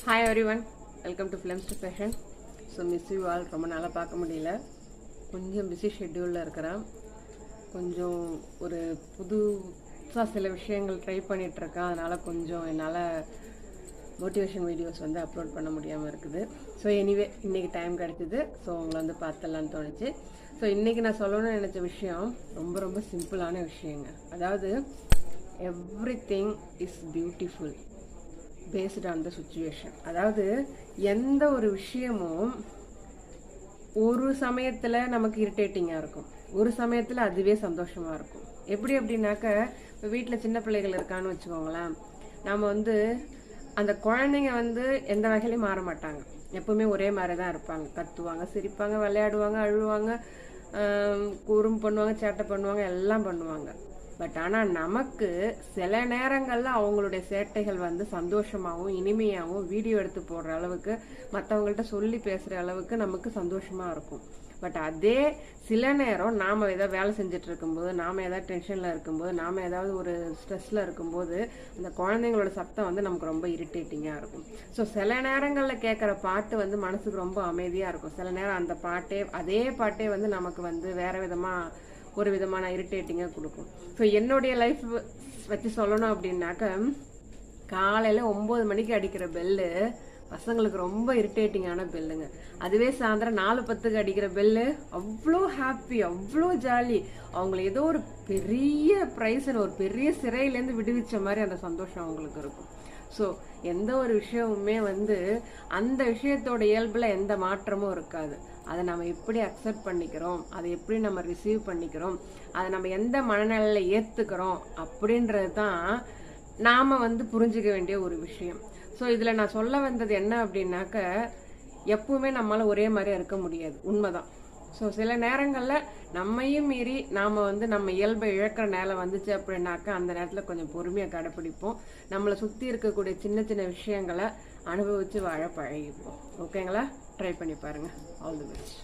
Hi everyone, welcome to films to fashion. So miss you all. ரொம்ப நாளாக பார்க்க முடியல, கொஞ்சம் பிஸி ஷெட்யூலில் இருக்கிறேன். கொஞ்சம் ஒரு புதுசாக சில விஷயங்கள் ட்ரை பண்ணிகிட்ருக்கேன். அதனால் கொஞ்சம் என்னால் மோட்டிவேஷன் வீடியோஸ் வந்து அப்லோட் பண்ண முடியாமல் இருக்குது. ஸோ எனிவே இன்றைக்கி டைம் கிடச்சிது. ஸோ உங்களை வந்து பார்த்துடலான்னு தோணுச்சு. ஸோ இன்றைக்கி நான் சொல்லணும்னு நினச்ச விஷயம் ரொம்ப ரொம்ப சிம்பிளான விஷயங்க. அதாவது everything is beautiful based on the situation. அதாவது எந்த ஒரு விஷயமும் ஒரு சமயத்தில் நமக்கு இரிட்டேட்டிங்காக இருக்கும், ஒரு சமயத்தில் அதுவே சந்தோஷமாக இருக்கும். எப்படி அப்படின்னாக்க, இப்போ வீட்டில் சின்ன பிள்ளைகள் இருக்கான்னு வச்சுக்கோங்களேன். நம்ம வந்து அந்த குழந்தைங்க வந்து எந்த வகையிலையும் மாற மாட்டாங்க, எப்பவுமே ஒரே மாதிரி தான் இருப்பாங்க. கத்துவாங்க, சிரிப்பாங்க, விளையாடுவாங்க, அழுவாங்க, குறும்பு பண்ணுவாங்க, சேட்டை பண்ணுவாங்க, எல்லாம் பண்ணுவாங்க. பட் ஆனால் நமக்கு சில நேரங்களில் அவங்களுடைய சேட்டைகள் வந்து சந்தோஷமாகவும் இனிமையாகவும் வீடியோ எடுத்து போடுற அளவுக்கு, மற்றவங்கள்ட்ட சொல்லி பேசுகிற அளவுக்கு நமக்கு சந்தோஷமாக இருக்கும். பட் அதே சில நேரம் நாம் ஏதாவது வேலை செஞ்சுட்டு இருக்கும்போது, நாம் ஏதாவது டென்ஷனில் இருக்கும்போது, நாம் ஏதாவது ஒரு ஸ்ட்ரெஸ்ஸில் இருக்கும்போது அந்த குழந்தைங்களோட சத்தம் வந்து நமக்கு ரொம்ப இரிட்டேட்டிங்காக இருக்கும். ஸோ சில நேரங்களில் கேட்குற பாட்டு வந்து மனசுக்கு ரொம்ப அமைதியாக இருக்கும். சில நேரம் அந்த பாட்டே, அதே பாட்டே வந்து நமக்கு வந்து வேறு விதமாக ஒரு விதமான இரிட்டேட்டிங்காக கொடுக்கும். ஸோ என்னுடைய லைஃப் வச்சு சொல்லணும் அப்படின்னாக்க, காலையில் 9 மணிக்கு அடிக்கிற பெல்லு பசங்களுக்கு ரொம்ப இரிட்டேட்டிங்கான பெல்லுங்க. அதுவே சாயந்தரம் 4:10க்கு அடிக்கிற பெல்லு அவ்வளோ ஹாப்பி, அவ்வளோ ஜாலி. அவங்கள ஏதோ ஒரு பெரிய ப்ரைஸ்ன்னு, ஒரு பெரிய சிறையிலேருந்து விடுவிச்ச மாதிரி அந்த சந்தோஷம் அவங்களுக்கு இருக்கும். ஸோ எந்த ஒரு விஷயமுமே வந்து அந்த விஷயத்தோட இயல்பில் எந்த மாற்றமும் இருக்காது. அதை நம்ம எப்படி அக்செப்ட் பண்ணிக்கிறோம், அதை எப்படி நம்ம ரிசீவ் பண்ணிக்கிறோம், அதை நம்ம எந்த மனநிலையில் ஏற்றுக்கிறோம் அப்படின்றது தான் நாம் வந்து புரிஞ்சுக்க வேண்டிய ஒரு விஷயம். ஸோ இதில் நான் சொல்ல வந்தது என்ன அப்படின்னாக்க, எப்பவுமே நம்மளால் ஒரே மாதிரியா இருக்க முடியாது, உண்மைதான். ஸோ சில நேரங்களில் நம்மையும் மீறி நாம் வந்து நம்ம இயல்பை இழக்கிற நேரம் வந்துச்சு அப்படின்னாக்கா, அந்த நேரத்தில் கொஞ்சம் பொறுமையாக கடைப்பிடிப்போம். நம்மளை சுற்றி இருக்கக்கூடிய சின்ன சின்ன விஷயங்களை அனுபவித்து வாழ பழகிப்போம். ஓகேங்களா? ட்ரை பண்ணி பாருங்கள். All the best.